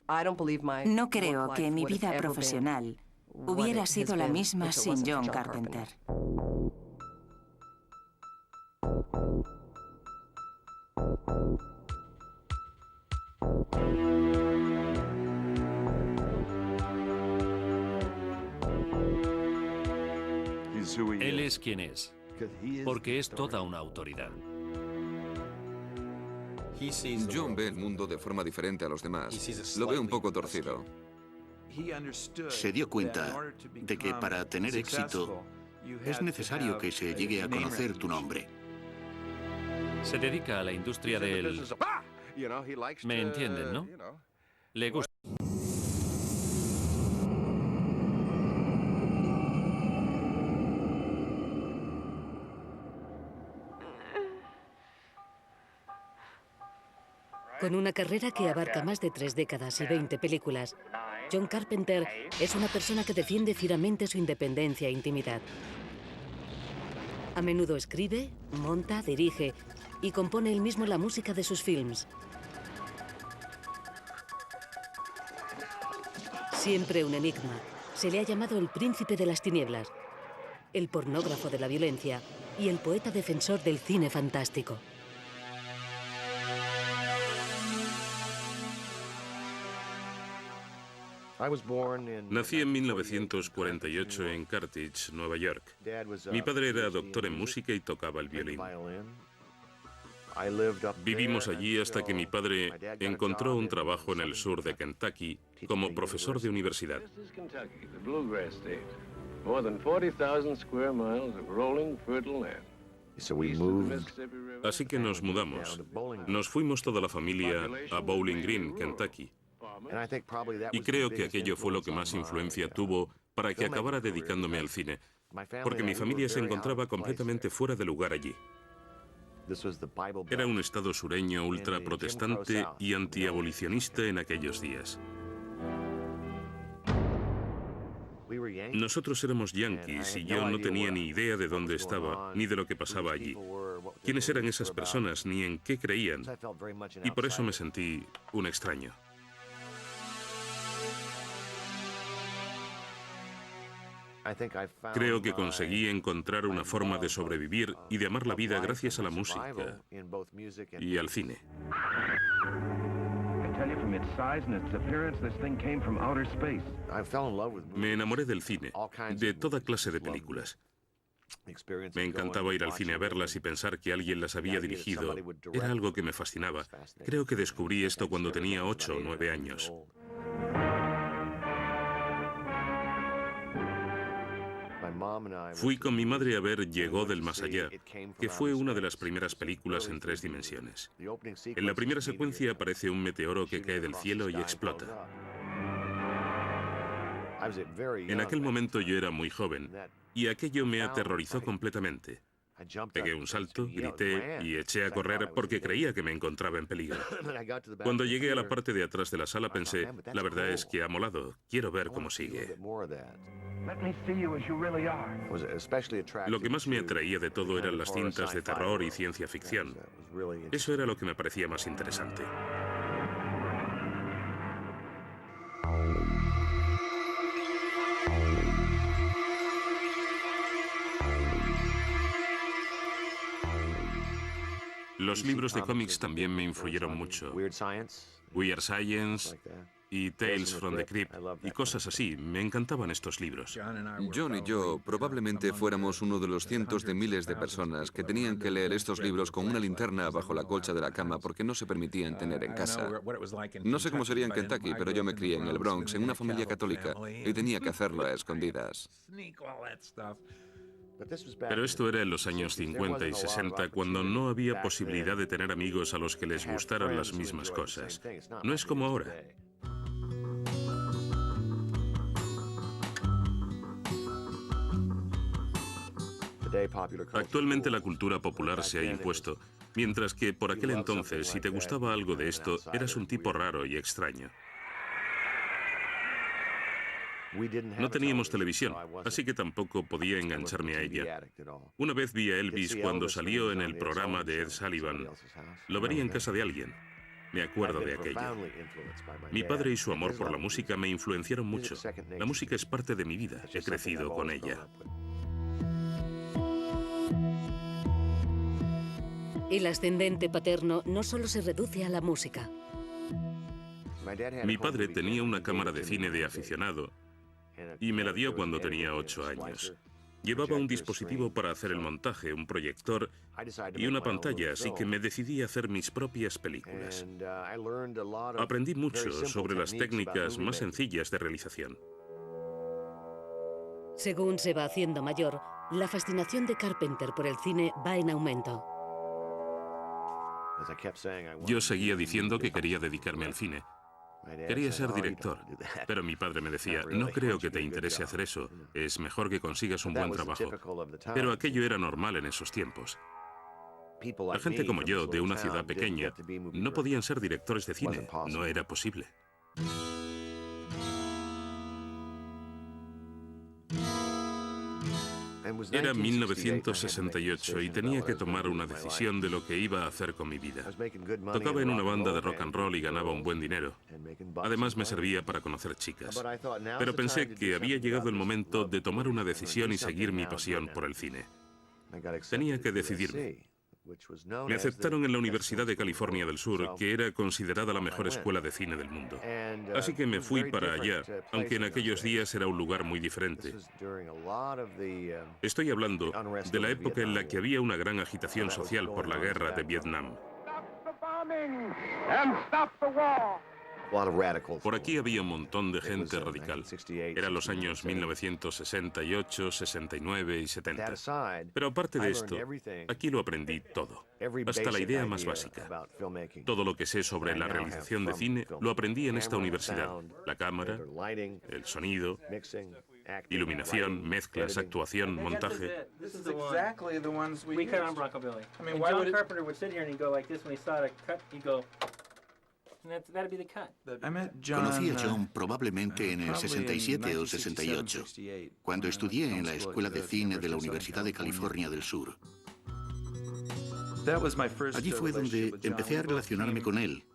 No creo que mi vida profesional hubiera sido la misma sin John Carpenter. Él es quien es, porque es toda una autoridad. John ve el mundo de forma diferente a los demás. Lo ve un poco torcido. Se dio cuenta de que para tener éxito es necesario que se llegue a conocer tu nombre. Se dedica a la industria del... ¿Me entienden, no? Le gusta. Con una carrera que abarca más de 3 décadas y 20 películas, John Carpenter es una persona que defiende fieramente su independencia e intimidad. A menudo escribe, monta, dirige y compone él mismo la música de sus films. Siempre un enigma, se le ha llamado el príncipe de las tinieblas, el pornógrafo de la violencia y el poeta defensor del cine fantástico. Nací en 1948 en Carthage, Nueva York. Mi padre era doctor en música y tocaba el violín. Vivimos allí hasta que mi padre encontró un trabajo en el sur de Kentucky como profesor de universidad. Así que nos mudamos. Nos fuimos toda la familia a Bowling Green, Kentucky. Y creo que aquello fue lo que más influencia tuvo para que acabara dedicándome al cine, porque mi familia se encontraba completamente fuera de lugar allí. Era un estado sureño ultraprotestante y antiabolicionista en aquellos días. Nosotros éramos yanquis y yo no tenía ni idea de dónde estaba, ni de lo que pasaba allí. Quiénes eran esas personas, ni en qué creían. Y por eso me sentí un extraño. Creo que conseguí encontrar una forma de sobrevivir y de amar la vida gracias a la música y al cine. Me enamoré del cine, de toda clase de películas. Me encantaba ir al cine a verlas y pensar que alguien las había dirigido. Era algo que me fascinaba. Creo que descubrí esto cuando tenía 8 o 9 años. Fui con mi madre a ver Llegó del más allá, que fue una de las primeras películas en 3 dimensiones. En la primera secuencia aparece un meteoro que cae del cielo y explota. En aquel momento yo era muy joven, y aquello me aterrorizó completamente. Pegué un salto, grité y eché a correr porque creía que me encontraba en peligro. Cuando llegué a la parte de atrás de la sala pensé, la verdad es que ha molado, quiero ver cómo sigue. Lo que más me atraía de todo eran las cintas de terror y ciencia ficción. Eso era lo que me parecía más interesante. Los libros de cómics también me influyeron mucho. Weird Science y Tales from the Crypt y cosas así. Me encantaban estos libros. John y yo probablemente fuéramos uno de los cientos de miles de personas que tenían que leer estos libros con una linterna bajo la colcha de la cama porque no se permitían tener en casa. No sé cómo sería en Kentucky, pero yo me crié en el Bronx, en una familia católica, y tenía que hacerlo a escondidas. Pero esto era en los años 50 y 60, cuando no había posibilidad de tener amigos a los que les gustaran las mismas cosas. No es como ahora. Actualmente la cultura popular se ha impuesto, mientras que por aquel entonces, si te gustaba algo de esto, eras un tipo raro y extraño. No teníamos televisión, así que tampoco podía engancharme a ella. Una vez vi a Elvis cuando salió en el programa de Ed Sullivan. Lo vería en casa de alguien. Me acuerdo de aquello. Mi padre y su amor por la música me influenciaron mucho. La música es parte de mi vida. He crecido con ella. El ascendente paterno no solo se reduce a la música. Mi padre tenía una cámara de cine de aficionado y me la dio cuando tenía 8 años. Llevaba un dispositivo para hacer el montaje, un proyector y una pantalla, así que me decidí a hacer mis propias películas. Aprendí mucho sobre las técnicas más sencillas de realización. Según se va haciendo mayor, la fascinación de Carpenter por el cine va en aumento. Yo seguía diciendo que quería dedicarme al cine. Quería ser director, pero mi padre me decía, no creo que te interese hacer eso, es mejor que consigas un buen trabajo. Pero aquello era normal en esos tiempos. La gente como yo, de una ciudad pequeña, no podían ser directores de cine, no era posible. Era 1968 y tenía que tomar una decisión de lo que iba a hacer con mi vida. Tocaba en una banda de rock and roll y ganaba un buen dinero. Además me servía para conocer chicas. Pero pensé que había llegado el momento de tomar una decisión y seguir mi pasión por el cine. Tenía que decidirme. Me aceptaron en la Universidad de California del Sur, que era considerada la mejor escuela de cine del mundo. Así que me fui para allá, aunque en aquellos días era un lugar muy diferente. Estoy hablando de la época en la que había una gran agitación social por la guerra de Vietnam. Por aquí había un montón de gente radical. Eran los años 1968, 69 y 70. Pero aparte de esto, aquí lo aprendí todo, hasta la idea más básica. Todo lo que sé sobre la realización de cine lo aprendí en esta universidad. La cámara, el sonido, iluminación, mezclas, actuación, montaje. Conocí a John probablemente en el 67 o 68, cuando estudié en la Escuela de Cine de la Universidad de California del Sur. Allí fue donde empecé a relacionarme con él.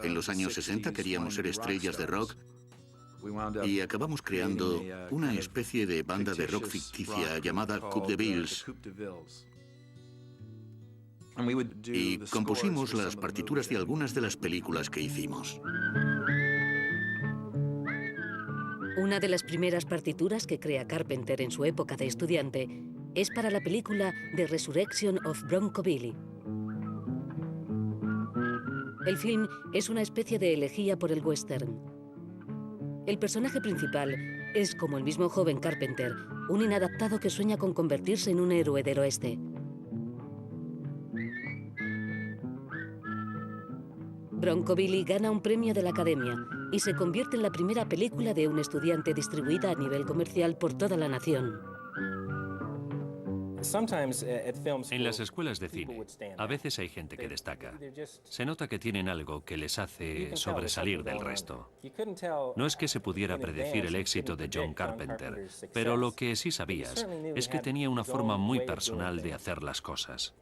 En los años 60 queríamos ser estrellas de rock y acabamos creando una especie de banda de rock ficticia llamada Coupe de Bills. Y compusimos las partituras de algunas de las películas que hicimos. Una de las primeras partituras que crea Carpenter en su época de estudiante es para la película The Resurrection of Bronco Billy. El film es una especie de elegía por el western. El personaje principal es, como el mismo joven Carpenter, un inadaptado que sueña con convertirse en un héroe del oeste. Bronco Billy gana un premio de la Academia y se convierte en la primera película de un estudiante distribuida a nivel comercial por toda la nación. En las escuelas de cine, a veces hay gente que destaca. Se nota que tienen algo que les hace sobresalir del resto. No es que se pudiera predecir el éxito de John Carpenter, pero lo que sí sabías es que tenía una forma muy personal de hacer las cosas.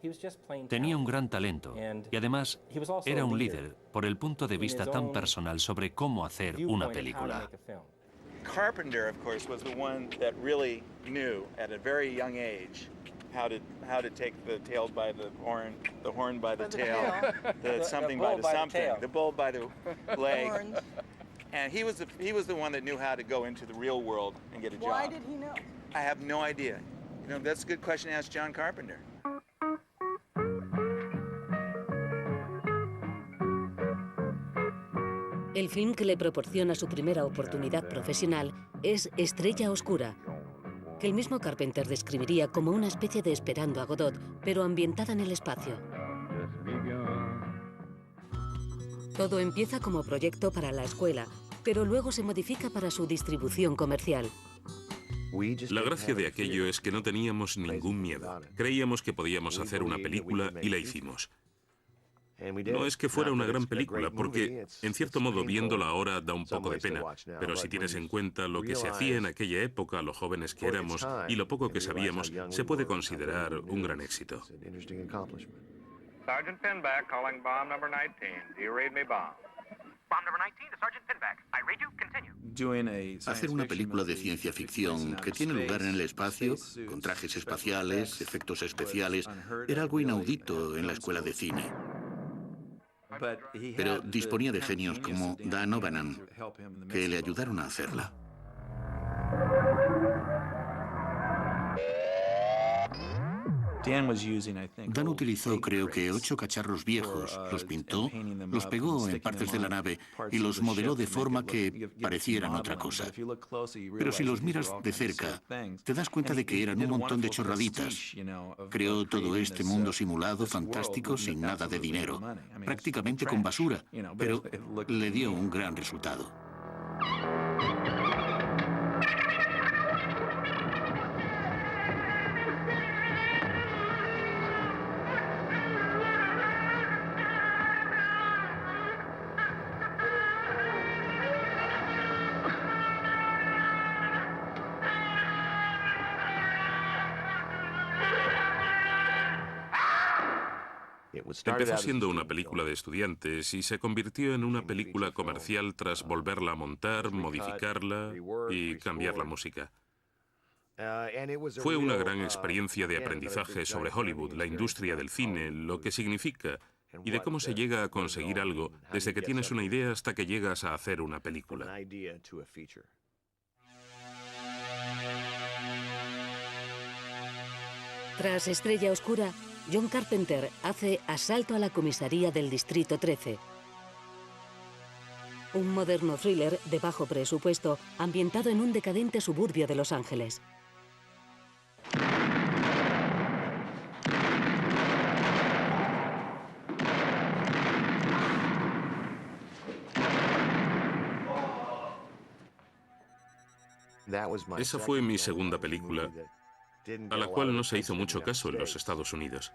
Tenía un gran talento y además era un líder por el punto de vista tan personal sobre cómo hacer una película. Carpenter, of course, was the one that really knew at a very young age how to take the tail by the horn by the tail, the something by the something, the bull by the leg. And he was the one that knew how to go into the real world and get a job. Why did he know? I have no idea. You know, that's a good question to ask John Carpenter. El film que le proporciona su primera oportunidad profesional es Estrella Oscura, que el mismo Carpenter describiría como una especie de Esperando a Godot, pero ambientada en el espacio. Todo empieza como proyecto para la escuela, pero luego se modifica para su distribución comercial. La gracia de aquello es que no teníamos ningún miedo. Creíamos que podíamos hacer una película y la hicimos. No es que fuera una gran película, porque, en cierto modo, viéndola ahora da un poco de pena, pero si tienes en cuenta lo que se hacía en aquella época, lo jóvenes que éramos y lo poco que sabíamos, se puede considerar un gran éxito. Sergeant Pinback calling bomb number 19. Do you read me, bomb? Bomb number 19 to Sergeant Pinback. I read you. Continue. Hacer una película de ciencia ficción que tiene lugar en el espacio, con trajes espaciales, efectos especiales, era algo inaudito en la escuela de cine. Pero disponía de genios como Dan O'Bannon, que le ayudaron a hacerla. Dan utilizó, creo que, 8 cacharros viejos, los pintó, los pegó en partes de la nave y los modeló de forma que parecieran otra cosa. Pero si los miras de cerca, te das cuenta de que eran un montón de chorraditas. Creó todo este mundo simulado, fantástico, sin nada de dinero, prácticamente con basura, pero le dio un gran resultado. Empezó siendo una película de estudiantes y se convirtió en una película comercial tras volverla a montar, modificarla y cambiar la música. Fue una gran experiencia de aprendizaje sobre Hollywood, la industria del cine, lo que significa y de cómo se llega a conseguir algo desde que tienes una idea hasta que llegas a hacer una película. Tras Estrella Oscura, John Carpenter hace Asalto a la comisaría del Distrito 13. Un moderno thriller de bajo presupuesto ambientado en un decadente suburbio de Los Ángeles. Esa fue mi segunda película, a la cual no se hizo mucho caso en los Estados Unidos.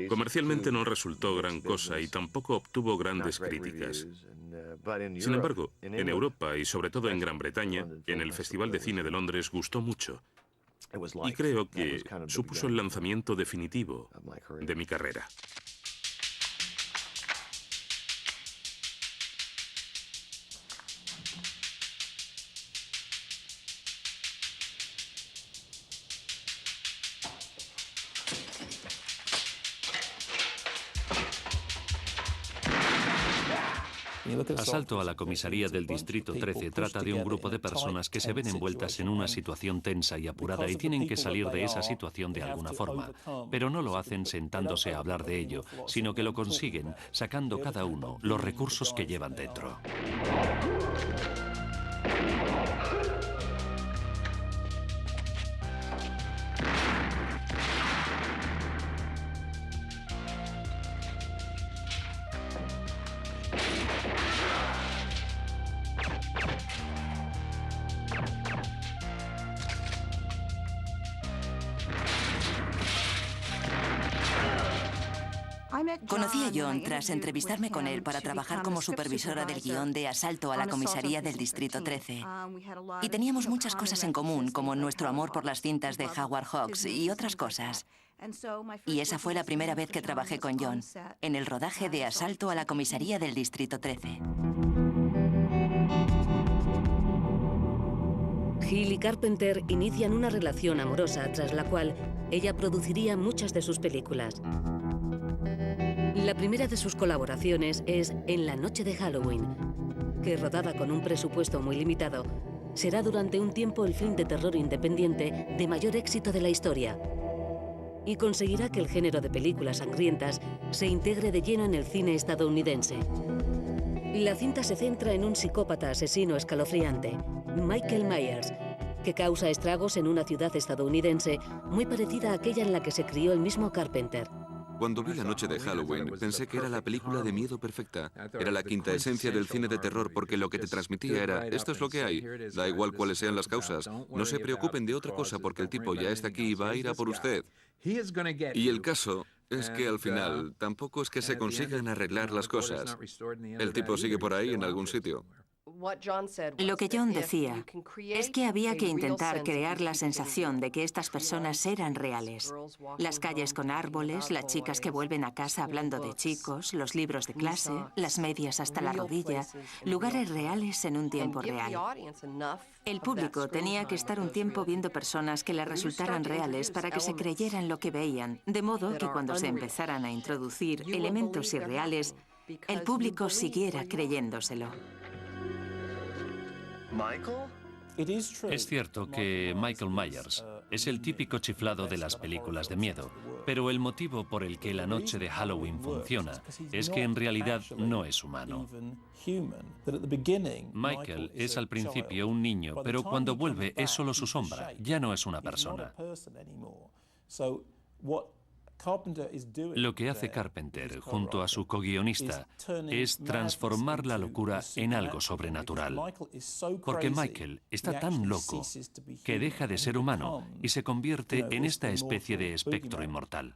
Comercialmente no resultó gran cosa y tampoco obtuvo grandes críticas. Sin embargo, en Europa y sobre todo en Gran Bretaña, en el Festival de Cine de Londres gustó mucho. Y creo que supuso el lanzamiento definitivo de mi carrera. Asalto a la comisaría del Distrito 13 trata de un grupo de personas que se ven envueltas en una situación tensa y apurada y tienen que salir de esa situación de alguna forma. Pero no lo hacen sentándose a hablar de ello, sino que lo consiguen sacando cada uno los recursos que llevan dentro. Conocí a John tras entrevistarme con él para trabajar como supervisora del guión de Asalto a la comisaría del Distrito 13. Y teníamos muchas cosas en común, como nuestro amor por las cintas de Howard Hawks y otras cosas. Y esa fue la primera vez que trabajé con John, en el rodaje de Asalto a la comisaría del Distrito 13. Hill y Carpenter inician una relación amorosa tras la cual ella produciría muchas de sus películas. La primera de sus colaboraciones es En la noche de Halloween, que, rodada con un presupuesto muy limitado, será durante un tiempo el film de terror independiente de mayor éxito de la historia y conseguirá que el género de películas sangrientas se integre de lleno en el cine estadounidense. La cinta se centra en un psicópata asesino escalofriante, Michael Myers, que causa estragos en una ciudad estadounidense muy parecida a aquella en la que se crió el mismo Carpenter. Cuando vi La noche de Halloween, pensé que era la película de miedo perfecta. Era la quinta esencia del cine de terror porque lo que te transmitía era, esto es lo que hay, da igual cuáles sean las causas, no se preocupen de otra cosa porque el tipo ya está aquí y va a ir a por usted. Y el caso es que al final tampoco es que se consigan arreglar las cosas. El tipo sigue por ahí en algún sitio. Lo que John decía es que había que intentar crear la sensación de que estas personas eran reales. Las calles con árboles, las chicas que vuelven a casa hablando de chicos, los libros de clase, las medias hasta la rodilla, lugares reales en un tiempo real. El público tenía que estar un tiempo viendo personas que les resultaran reales para que se creyeran lo que veían, de modo que cuando se empezaran a introducir elementos irreales, el público siguiera creyéndoselo. Es cierto que Michael Myers es el típico chiflado de las películas de miedo, pero el motivo por el que la noche de Halloween funciona es que en realidad no es humano. Michael es al principio un niño, pero cuando vuelve es solo su sombra, ya no es una persona. Lo que hace Carpenter, junto a su co-guionista, es transformar la locura en algo sobrenatural. Porque Michael está tan loco que deja de ser humano y se convierte en esta especie de espectro inmortal.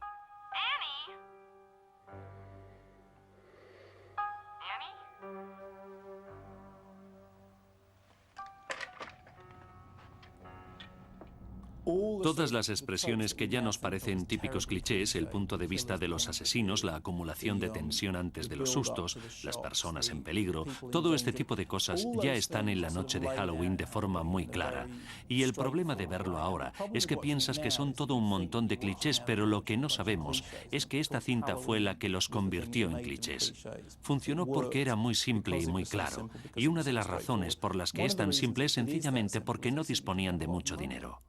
Todas las expresiones que ya nos parecen típicos clichés, el punto de vista de los asesinos, la acumulación de tensión antes de los sustos, las personas en peligro, todo este tipo de cosas ya están en la noche de Halloween de forma muy clara. Y el problema de verlo ahora es que piensas que son todo un montón de clichés, pero lo que no sabemos es que esta cinta fue la que los convirtió en clichés. Funcionó porque era muy simple y muy claro. Y una de las razones por las que es tan simple es sencillamente porque no disponían de mucho dinero.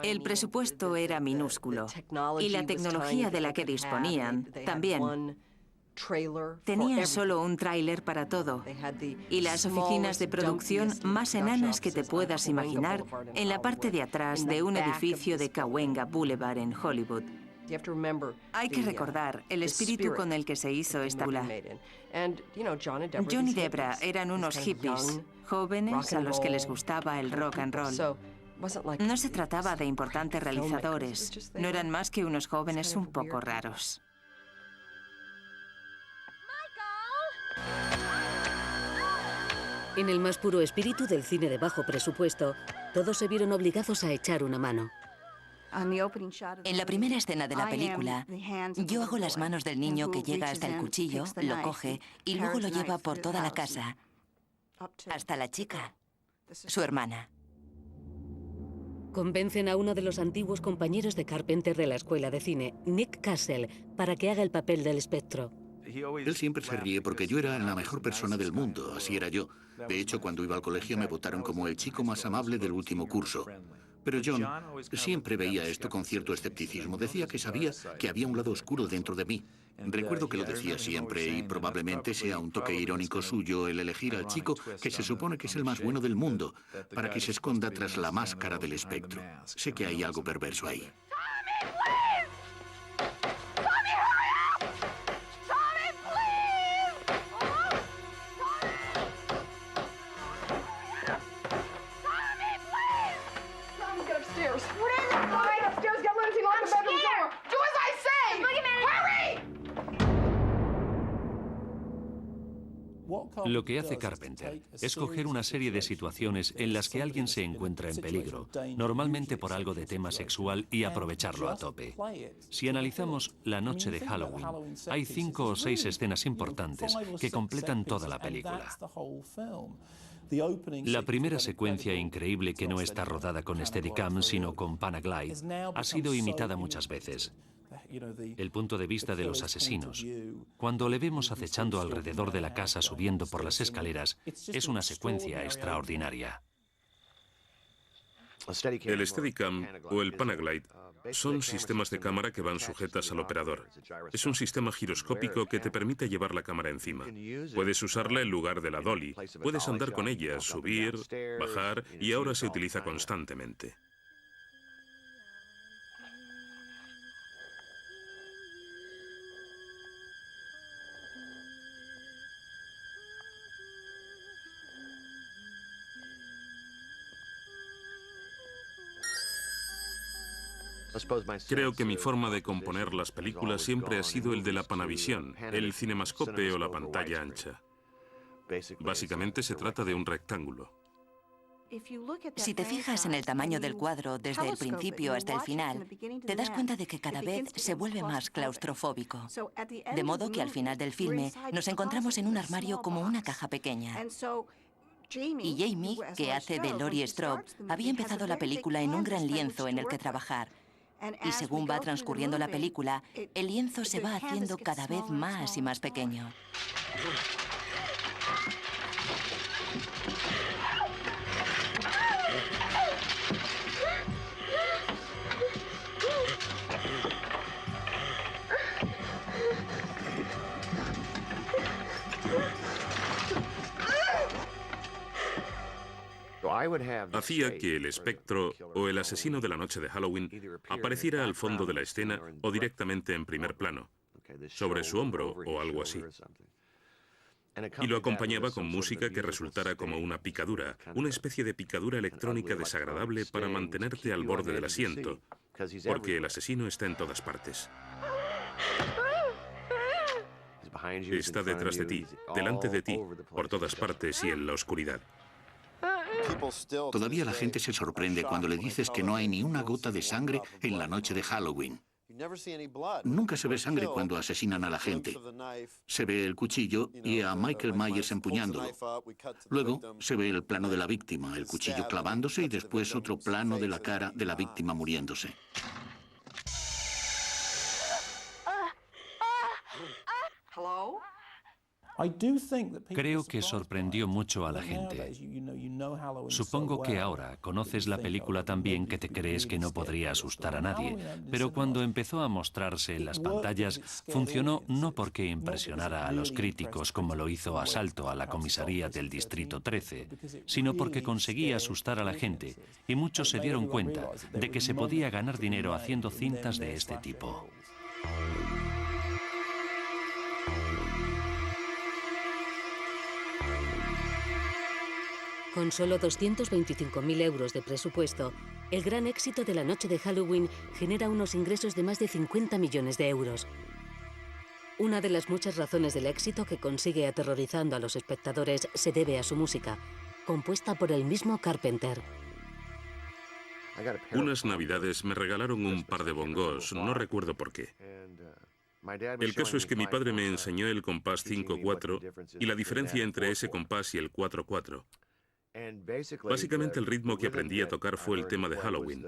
El presupuesto era minúsculo y la tecnología de la que disponían también. Tenían solo un tráiler para todo y las oficinas de producción más enanas que te puedas imaginar en la parte de atrás de un edificio de Cahuenga Boulevard en Hollywood. Hay que recordar el espíritu con el que se hizo esta película. John y Debra eran unos hippies, jóvenes a los que les gustaba el rock and roll. No se trataba de importantes realizadores, no eran más que unos jóvenes un poco raros. En el más puro espíritu del cine de bajo presupuesto, todos se vieron obligados a echar una mano. En la primera escena de la película, yo hago las manos del niño que llega hasta el cuchillo, lo coge y luego lo lleva por toda la casa, hasta la chica, su hermana. Convencen a uno de los antiguos compañeros de Carpenter de la escuela de cine, Nick Castle, para que haga el papel del espectro. Él siempre se ríe porque yo era la mejor persona del mundo, así era yo. De hecho, cuando iba al colegio me votaron como el chico más amable del último curso. Pero John siempre veía esto con cierto escepticismo. Decía que sabía que había un lado oscuro dentro de mí. Recuerdo que lo decía siempre y probablemente sea un toque irónico suyo el elegir al chico que se supone que es el más bueno del mundo para que se esconda tras la máscara del espectro. Sé que hay algo perverso ahí. Lo que hace Carpenter es coger una serie de situaciones en las que alguien se encuentra en peligro, normalmente por algo de tema sexual, y aprovecharlo a tope. Si analizamos la noche de Halloween, hay 5 o 6 escenas importantes que completan toda la película. La primera secuencia increíble, que no está rodada con Steadicam sino con Panaglide, ha sido imitada muchas veces. El punto de vista de los asesinos, cuando le vemos acechando alrededor de la casa subiendo por las escaleras, es una secuencia extraordinaria. El Steadicam o el Panaglide son sistemas de cámara que van sujetas al operador. Es un sistema giroscópico que te permite llevar la cámara encima. Puedes usarla en lugar de la dolly, puedes andar con ella, subir, bajar, y ahora se utiliza constantemente. Creo que mi forma de componer las películas siempre ha sido el de la Panavisión, el cinemascope o la pantalla ancha. Básicamente se trata de un rectángulo. Si te fijas en el tamaño del cuadro desde el principio hasta el final, te das cuenta de que cada vez se vuelve más claustrofóbico. De modo que al final del filme nos encontramos en un armario como una caja pequeña. Y Jamie, que hace de Laurie Strode, había empezado la película en un gran lienzo en el que trabajar. Y según va transcurriendo la película, el lienzo se va haciendo cada vez más y más pequeño. Hacía que el espectro o el asesino de la noche de Halloween apareciera al fondo de la escena o directamente en primer plano, sobre su hombro o algo así. Y lo acompañaba con música que resultara como una picadura, una especie de picadura electrónica desagradable para mantenerte al borde del asiento, porque el asesino está en todas partes. Está detrás de ti, delante de ti, por todas partes y en la oscuridad. Todavía la gente se sorprende cuando le dices que no hay ni una gota de sangre en la noche de Halloween. Nunca se ve sangre cuando asesinan a la gente. Se ve el cuchillo y a Michael Myers empuñándolo. Luego se ve el plano de la víctima, el cuchillo clavándose y después otro plano de la cara de la víctima muriéndose. Creo que sorprendió mucho a la gente. Supongo que ahora conoces la película tan bien que te crees que no podría asustar a nadie, pero cuando empezó a mostrarse en las pantallas, funcionó no porque impresionara a los críticos como lo hizo Asalto a la comisaría del Distrito 13, sino porque conseguía asustar a la gente, y muchos se dieron cuenta de que se podía ganar dinero haciendo cintas de este tipo. Con solo 225.000 euros de presupuesto, el gran éxito de la noche de Halloween genera unos ingresos de más de 50 millones de euros. Una de las muchas razones del éxito que consigue aterrorizando a los espectadores se debe a su música, compuesta por el mismo Carpenter. Unas navidades me regalaron un par de bongos, no recuerdo por qué. El caso es que mi padre me enseñó el compás 5/4 y la diferencia entre ese compás y el 4/4. Básicamente el ritmo que aprendí a tocar fue el tema de Halloween.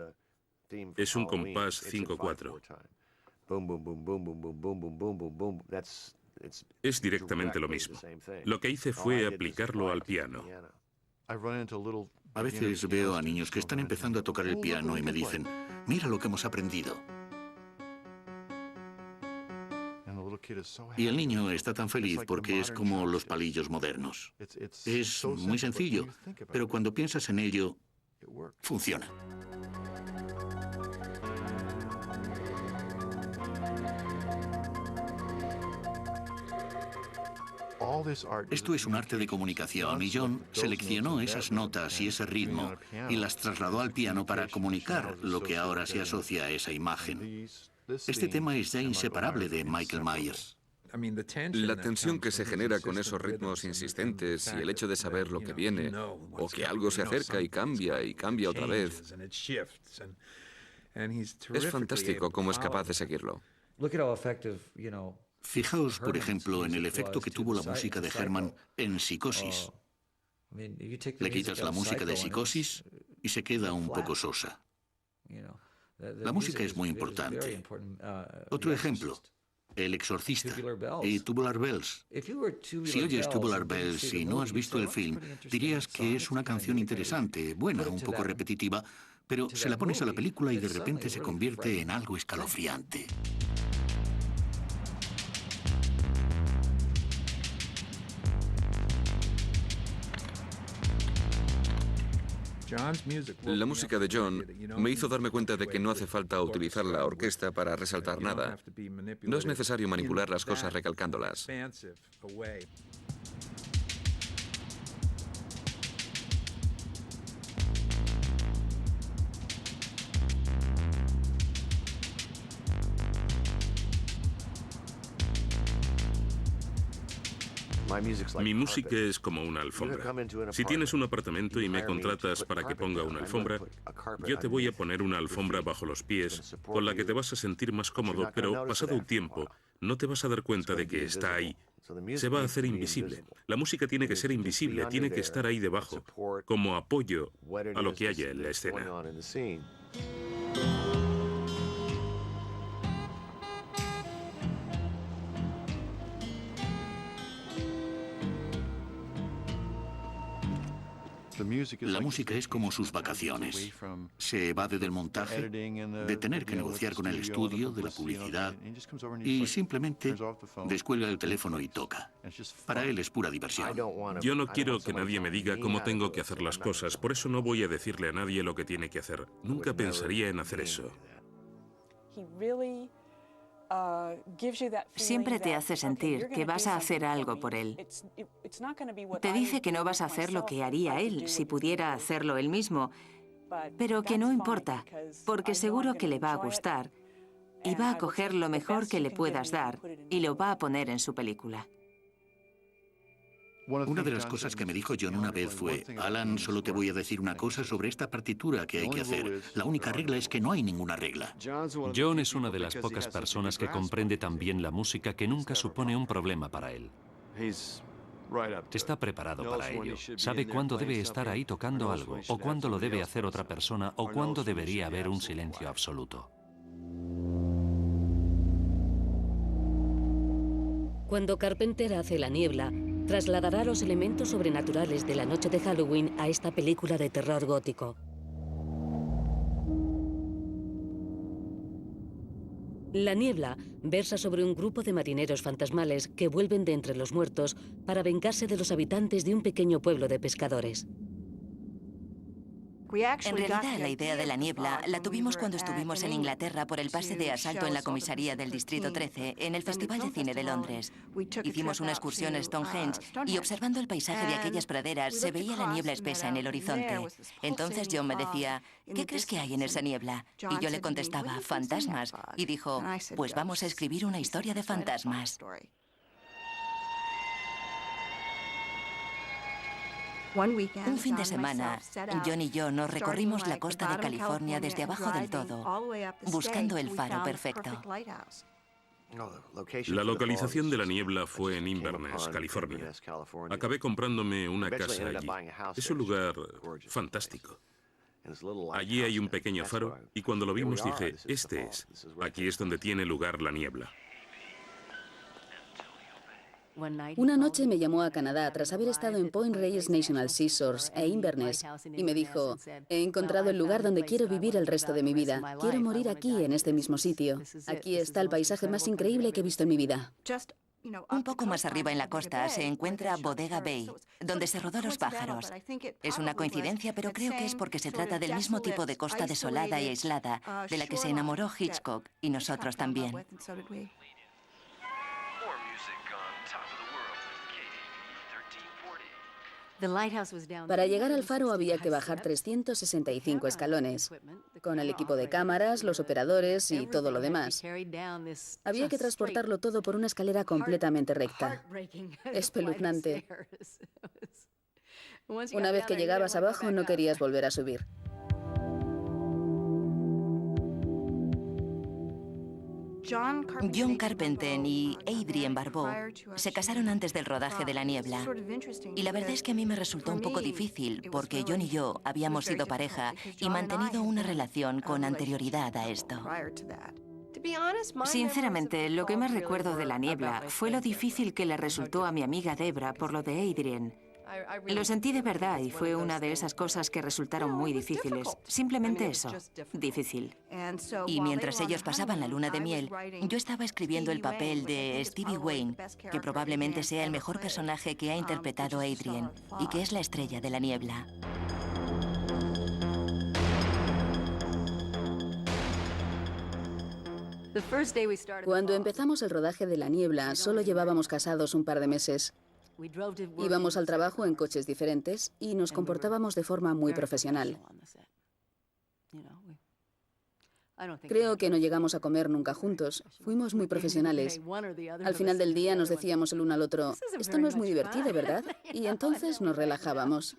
Es un compás 5/4. Es directamente lo mismo. Lo que hice fue aplicarlo al piano. A veces veo a niños que están empezando a tocar el piano y me dicen, mira lo que hemos aprendido. Y el niño está tan feliz porque es como los palillos modernos. Es muy sencillo, pero cuando piensas en ello, funciona. Esto es un arte de comunicación y John seleccionó esas notas y ese ritmo y las trasladó al piano para comunicar lo que ahora se asocia a esa imagen. Este tema es ya inseparable de Michael Myers. La tensión que se genera con esos ritmos insistentes y el hecho de saber lo que viene, o que algo se acerca y cambia otra vez. Es fantástico cómo es capaz de seguirlo. Fijaos, por ejemplo, en el efecto que tuvo la música de Herman en Psicosis. Le quitas la música de Psicosis y se queda un poco sosa. La música es muy importante. Otro ejemplo, El Exorcista y Tubular Bells. Si oyes Tubular Bells y no has visto el film, dirías que es una canción interesante, buena, un poco repetitiva, pero se la pones a la película y de repente se convierte en algo escalofriante. La música de John me hizo darme cuenta de que no hace falta utilizar la orquesta para resaltar nada. No es necesario manipular las cosas recalcándolas. Mi música es como una alfombra. Si tienes un apartamento y me contratas para que ponga una alfombra, yo te voy a poner una alfombra bajo los pies con la que te vas a sentir más cómodo, pero pasado un tiempo no te vas a dar cuenta de que está ahí. Se va a hacer invisible. La música tiene que ser invisible, tiene que estar ahí debajo, como apoyo a lo que haya en la escena. La música es como sus vacaciones. Se evade del montaje, de tener que negociar con el estudio, de la publicidad, y simplemente descuelga el teléfono y toca. Para él es pura diversión. Yo no quiero que nadie me diga cómo tengo que hacer las cosas, por eso no voy a decirle a nadie lo que tiene que hacer. Nunca pensaría en hacer eso. Siempre te hace sentir que vas a hacer algo por él. Te dice que no vas a hacer lo que haría él si pudiera hacerlo él mismo, pero que no importa, porque seguro que le va a gustar y va a coger lo mejor que le puedas dar y lo va a poner en su película. Una de las cosas que me dijo John una vez fue: Alan, solo te voy a decir una cosa sobre esta partitura que hay que hacer. La única regla es que no hay ninguna regla. John es una de las pocas personas que comprende tan bien la música que nunca supone un problema para él. Está preparado para ello. Sabe cuándo debe estar ahí tocando algo, o cuándo lo debe hacer otra persona, o cuándo debería haber un silencio absoluto. Cuando Carpenter hace La niebla, trasladará los elementos sobrenaturales de la noche de Halloween a esta película de terror gótico. La niebla versa sobre un grupo de marineros fantasmales que vuelven de entre los muertos para vengarse de los habitantes de un pequeño pueblo de pescadores. En realidad, la idea de La niebla la tuvimos cuando estuvimos en Inglaterra por el pase de asalto en la comisaría del Distrito 13 en el Festival de Cine de Londres. Hicimos una excursión a Stonehenge y observando el paisaje de aquellas praderas se veía la niebla espesa en el horizonte. Entonces John me decía: ¿qué crees que hay en esa niebla? Y yo le contestaba: fantasmas. Y dijo: pues vamos a escribir una historia de fantasmas. Un fin de semana, John y yo nos recorrimos la costa de California desde abajo del todo, buscando el faro perfecto. La localización de La niebla fue en Inverness, California. Acabé comprándome una casa allí. Es un lugar fantástico. Allí hay un pequeño faro y cuando lo vimos dije: este es. Aquí es donde tiene lugar La niebla. Una noche me llamó a Canadá tras haber estado en Point Reyes National Seashores e Inverness y me dijo: he encontrado el lugar donde quiero vivir el resto de mi vida. Quiero morir aquí, en este mismo sitio. Aquí está el paisaje más increíble que he visto en mi vida. Un poco más arriba en la costa se encuentra Bodega Bay, donde se rodó Los pájaros. Es una coincidencia, pero creo que es porque se trata del mismo tipo de costa desolada y aislada de la que se enamoró Hitchcock y nosotros también. Para llegar al faro había que bajar 365 escalones, con el equipo de cámaras, los operadores y todo lo demás. Había que transportarlo todo por una escalera completamente recta. Espeluznante. Una vez que llegabas abajo no querías volver a subir. John Carpenter y Adrienne Barbeau se casaron antes del rodaje de La niebla. Y la verdad es que a mí me resultó un poco difícil, porque John y yo habíamos sido pareja y mantenido una relación con anterioridad a esto. Sinceramente, lo que más recuerdo de La niebla fue lo difícil que le resultó a mi amiga Debra por lo de Adrienne. Lo sentí de verdad y fue una de esas cosas que resultaron muy difíciles. Simplemente eso, difícil. Y mientras ellos pasaban la luna de miel, yo estaba escribiendo el papel de Stevie Wayne, que probablemente sea el mejor personaje que ha interpretado Adrienne y que es la estrella de La niebla. Cuando empezamos el rodaje de La niebla, solo llevábamos casados un par de meses. Íbamos al trabajo en coches diferentes y nos comportábamos de forma muy profesional. Creo que no llegamos a comer nunca juntos. Fuimos muy profesionales. Al final del día nos decíamos el uno al otro, esto no es muy divertido, ¿verdad? Y entonces nos relajábamos.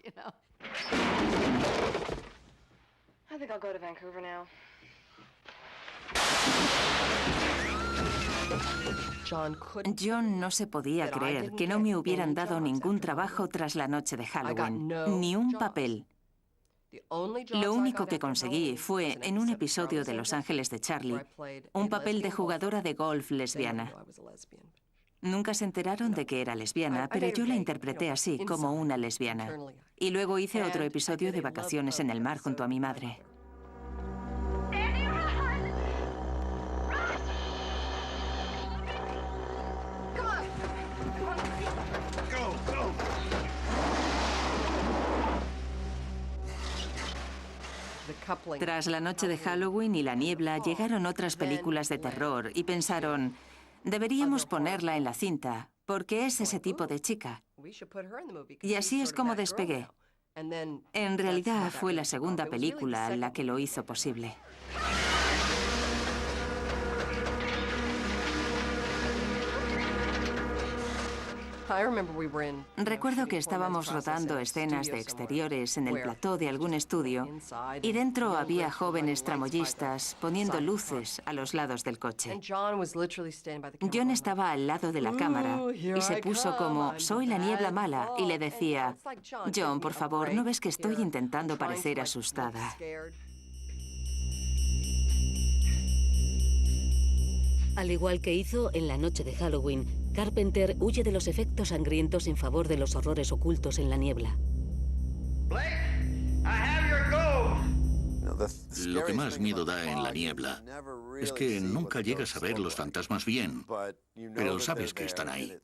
John no se podía creer que no me hubieran dado ningún trabajo tras la noche de Halloween, ni un papel. Lo único que conseguí fue, en un episodio de Los Ángeles de Charlie, un papel de jugadora de golf lesbiana. Nunca se enteraron de que era lesbiana, pero yo la interpreté así, como una lesbiana. Y luego hice otro episodio de Vacaciones en el mar junto a mi madre. Tras la noche de Halloween y La niebla, llegaron otras películas de terror y pensaron, deberíamos ponerla en la cinta, porque es ese tipo de chica. Y así es como despegué. En realidad fue la segunda película la que lo hizo posible. Recuerdo que estábamos rodando escenas de exteriores en el plató de algún estudio y dentro había jóvenes tramoyistas poniendo luces a los lados del coche. John estaba al lado de la cámara y se puso como, soy la niebla mala, y le decía, John, por favor, ¿no ves que estoy intentando parecer asustada? Al igual que hizo en La noche de Halloween, Carpenter huye de los efectos sangrientos en favor de los horrores ocultos en la niebla. Lo que más miedo da en La niebla es que nunca llegas a ver los fantasmas bien, pero sabes que están ahí.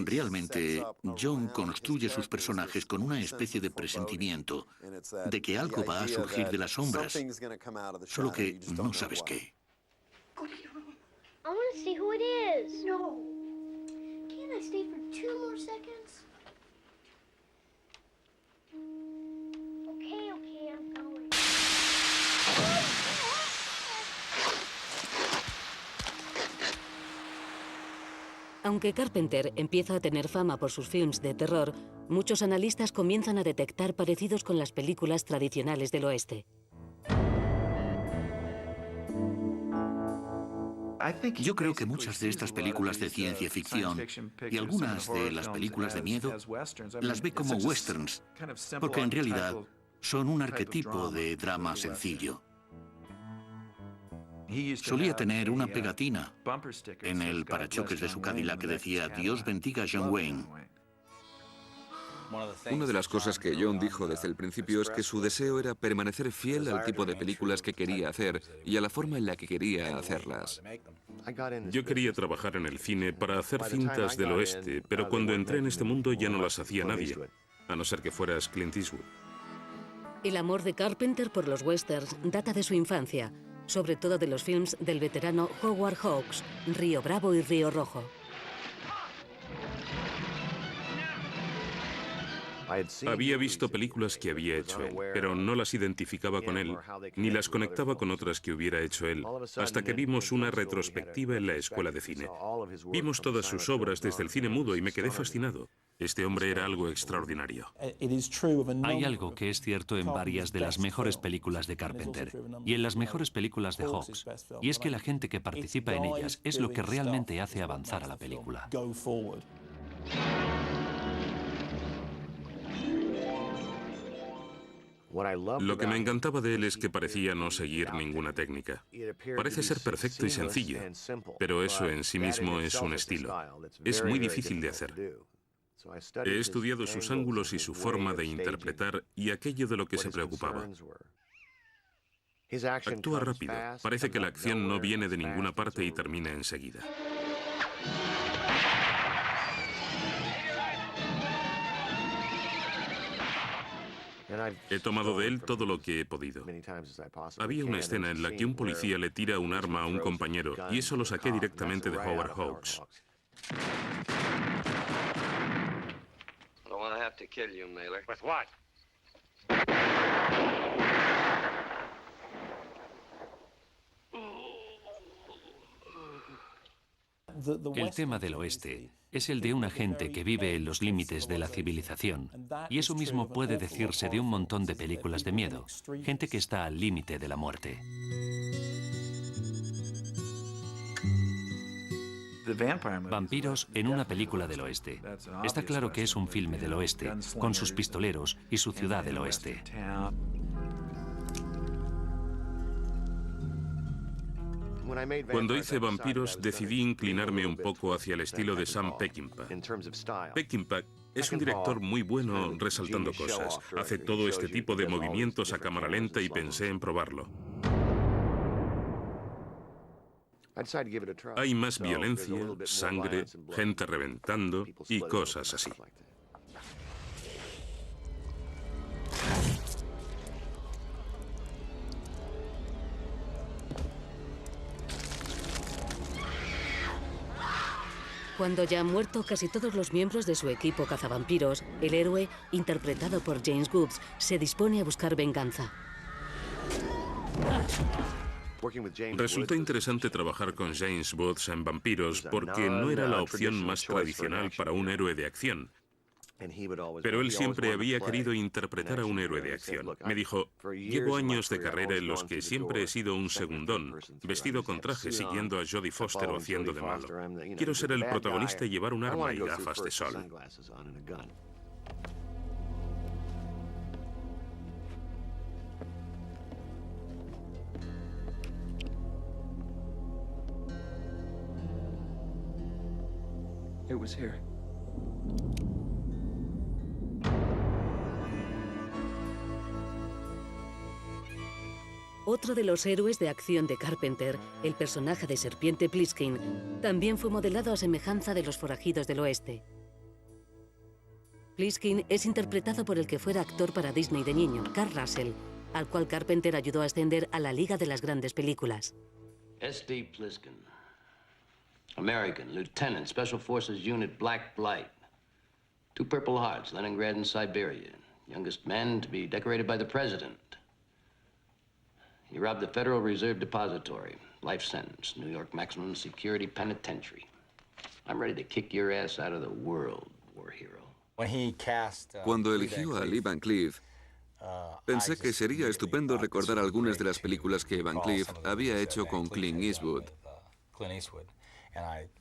Realmente, John construye sus personajes con una especie de presentimiento de que algo va a surgir de las sombras, solo que no sabes qué. Aunque Carpenter empieza a tener fama por sus films de terror, muchos analistas comienzan a detectar parecidos con las películas tradicionales del oeste. Yo creo que muchas de estas películas de ciencia ficción y algunas de las películas de miedo las ve como westerns, porque en realidad son un arquetipo de drama sencillo. Solía tener una pegatina en el parachoques de su Cadillac que decía «Dios bendiga a John Wayne». Una de las cosas que John dijo desde el principio es que su deseo era permanecer fiel al tipo de películas que quería hacer y a la forma en la que quería hacerlas. Yo quería trabajar en el cine para hacer cintas del oeste, pero cuando entré en este mundo ya no las hacía nadie, a no ser que fueras Clint Eastwood. El amor de Carpenter por los westerns data de su infancia, sobre todo de los films del veterano Howard Hawks, Río Bravo y Río Rojo. Había visto películas que había hecho él, pero no las identificaba con él, ni las conectaba con otras que hubiera hecho él, hasta que vimos una retrospectiva en la escuela de cine. Vimos todas sus obras desde el cine mudo y me quedé fascinado. Este hombre era algo extraordinario. Hay algo que es cierto en varias de las mejores películas de Carpenter y en las mejores películas de Hawks, y es que la gente que participa en ellas es lo que realmente hace avanzar a la película. Lo que me encantaba de él es que parecía no seguir ninguna técnica. Parece ser perfecto y sencillo, pero eso en sí mismo es un estilo. Es muy difícil de hacer. He estudiado sus ángulos y su forma de interpretar y aquello de lo que se preocupaba. Actúa rápido. Parece que la acción no viene de ninguna parte y termina enseguida. He tomado de él todo lo que he podido. Había una escena en la que un policía le tira un arma a un compañero y eso lo saqué directamente de Howard Hawks. El tema del oeste es el de una gente que vive en los límites de la civilización. Y eso mismo puede decirse de un montón de películas de miedo. Gente que está al límite de la muerte. Vampiros en una película del oeste. Está claro que es un filme del oeste, con sus pistoleros y su ciudad del oeste. Cuando hice Vampiros, decidí inclinarme un poco hacia el estilo de Sam Peckinpah. Peckinpah es un director muy bueno resaltando cosas. Hace todo este tipo de movimientos a cámara lenta y pensé en probarlo. Hay más violencia, sangre, gente reventando y cosas así. Cuando ya han muerto casi todos los miembros de su equipo cazavampiros, el héroe, interpretado por James Woods, se dispone a buscar venganza. Resultó interesante trabajar con James Woods en Vampiros porque no era la opción más tradicional para un héroe de acción. Pero él siempre había querido interpretar a un héroe de acción. Me dijo, llevo años de carrera en los que siempre he sido un segundón, vestido con traje siguiendo a Jodie Foster o haciendo de malo. Quiero ser el protagonista y llevar un arma y gafas de sol. It was here. Otro de los héroes de acción de Carpenter, el personaje de Serpiente Pliskin, también fue modelado a semejanza de los forajidos del oeste. Pliskin es interpretado por el que fuera actor para Disney de niño, Carl Russell, al cual Carpenter ayudó a ascender a la Liga de las Grandes Películas. S.D. Pliskin, American, Lieutenant, Special Forces Unit Black Blight. 2 Purple Hearts, Leningrad and Siberia. Youngest man to be decorated by the President. He robbed the Federal Reserve Depository. Life sentence, New York Maximum Security Penitentiary. I'm ready to kick your ass out of the world, war hero. Cuando eligió a Lee Van Cleef, pensé que sería estupendo recordar algunas de las películas que Van Cleef había hecho con Clint Eastwood.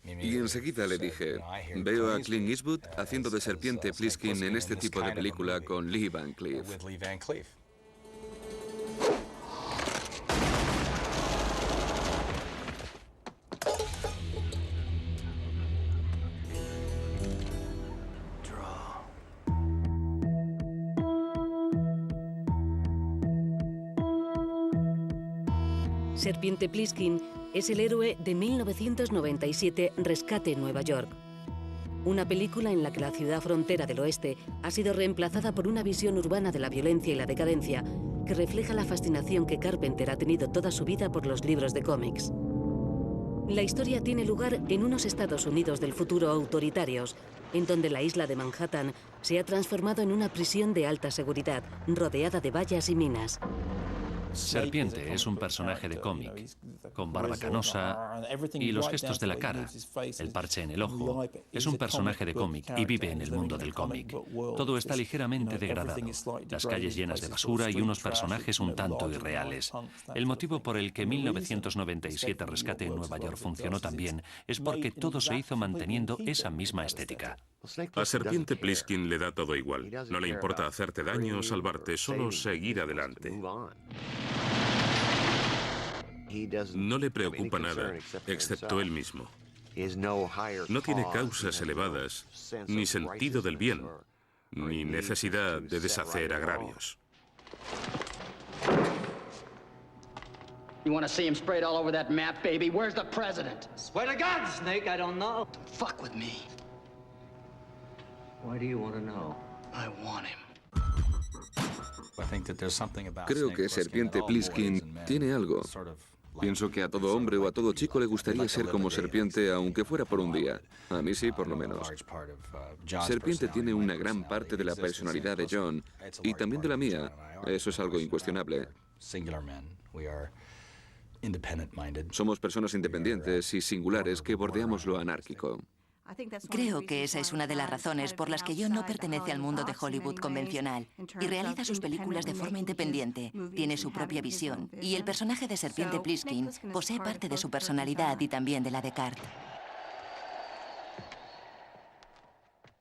Y enseguida le dije, veo a Clint Eastwood haciendo de Serpiente Pliskin en este tipo de película con Lee Van Cleef. Serpiente Pliskin es el héroe de 1997, Rescate en Nueva York. Una película en la que la ciudad frontera del oeste ha sido reemplazada por una visión urbana de la violencia y la decadencia que refleja la fascinación que Carpenter ha tenido toda su vida por los libros de cómics. La historia tiene lugar en unos Estados Unidos del futuro autoritarios, en donde la isla de Manhattan se ha transformado en una prisión de alta seguridad, rodeada de vallas y minas. Serpiente es un personaje de cómic, con barba canosa y los gestos de la cara, el parche en el ojo. Es un personaje de cómic y vive en el mundo del cómic. Todo está ligeramente degradado, las calles llenas de basura y unos personajes un tanto irreales. El motivo por el que 1997 Rescate en Nueva York funcionó tan bien es porque todo se hizo manteniendo esa misma estética. A Serpiente Pliskin le da todo igual. No le importa hacerte daño o salvarte, solo seguir adelante. No le preocupa nada, excepto él mismo. No tiene causas elevadas, ni sentido del bien, ni necesidad de deshacer agravios. You want to see him sprayed all over that map, baby? Where's the president? Swear to God, Snake, I don't know. Fuck with me. Why do you want to know? I want him. Creo que Serpiente Pliskin tiene algo. Pienso que a todo hombre o a todo chico le gustaría ser como Serpiente, aunque fuera por un día. A mí sí, por lo menos. Serpiente tiene una gran parte de la personalidad de John y también de la mía. Eso es algo incuestionable. Somos personas independientes y singulares que bordeamos lo anárquico. Creo que esa es una de las razones por las que John no pertenece al mundo de Hollywood convencional y realiza sus películas de forma independiente. Tiene su propia visión y el personaje de Serpiente Pliskin posee parte de su personalidad y también de la de Cart.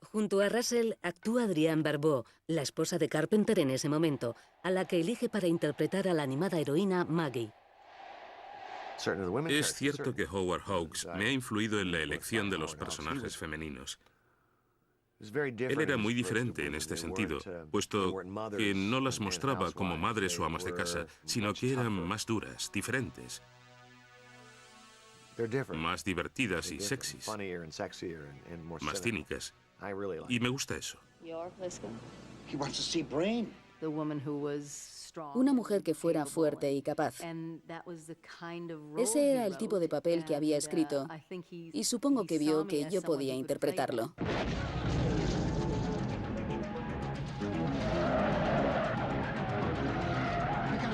Junto a Russell actúa Adrienne Barbeau, la esposa de Carpenter en ese momento, a la que elige para interpretar a la animada heroína Maggie. Es cierto que Howard Hawks me ha influido en la elección de los personajes femeninos. Él era muy diferente en este sentido, puesto que no las mostraba como madres o amas de casa, sino que eran más duras, diferentes, más divertidas y sexys, más cínicas. Y me gusta eso. Una mujer que fuera fuerte y capaz. Ese era el tipo de papel que había escrito, y supongo que vio que yo podía interpretarlo.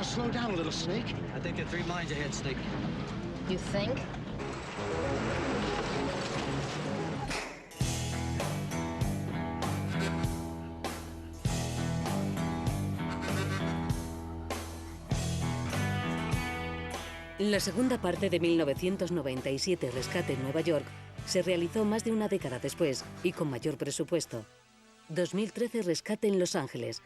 Slow down a little, Snake. I think you're 3 miles ahead, Snake. You think? La segunda parte de 1997, Rescate en Nueva York, se realizó más de una década después y con mayor presupuesto. 2013, Rescate en Los Ángeles.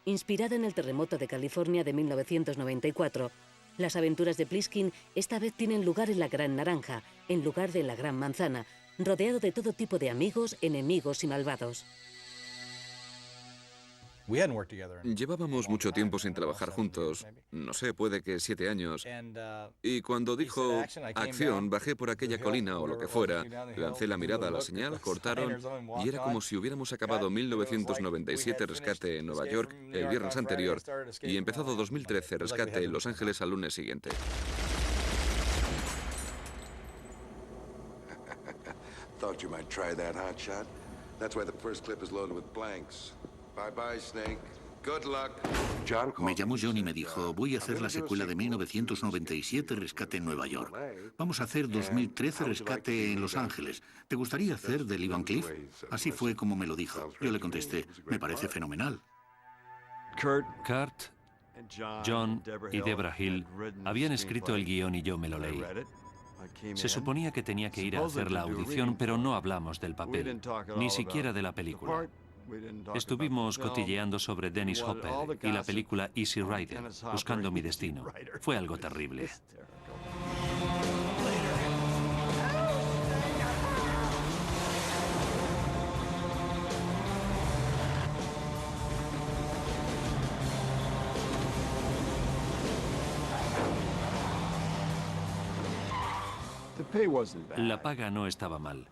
Inspirada en el terremoto de California de 1994, las aventuras de Pliskin esta vez tienen lugar en la Gran Naranja, en lugar de en la Gran Manzana, rodeado de todo tipo de amigos, enemigos y malvados. Llevábamos mucho tiempo sin trabajar juntos, no sé, puede que 7 años. Y cuando dijo acción, bajé por aquella colina o lo que fuera, lancé la mirada a la señal, cortaron y era como si hubiéramos acabado 1997 Rescate en Nueva York el viernes anterior y empezado 2013 Rescate en Los Ángeles al lunes siguiente. Thought you might try that hot shot. That's why the first clip is loaded with blanks. Bye-bye, Snake. Good luck. Me llamó John y me dijo, voy a hacer la secuela de 1997, Rescate en Nueva York. Vamos a hacer 2013, Rescate en Los Ángeles. ¿Te gustaría hacer de Lee Van Cleef? Así fue como me lo dijo. Yo le contesté, me parece fenomenal. Cart, John y Deborah Hill habían escrito el guión y yo me lo leí. Se suponía que tenía que ir a hacer la audición, pero no hablamos del papel, ni siquiera de la película. Estuvimos cotilleando sobre Dennis Hopper y la película Easy Rider, buscando mi destino. Fue algo terrible. La paga no estaba mal.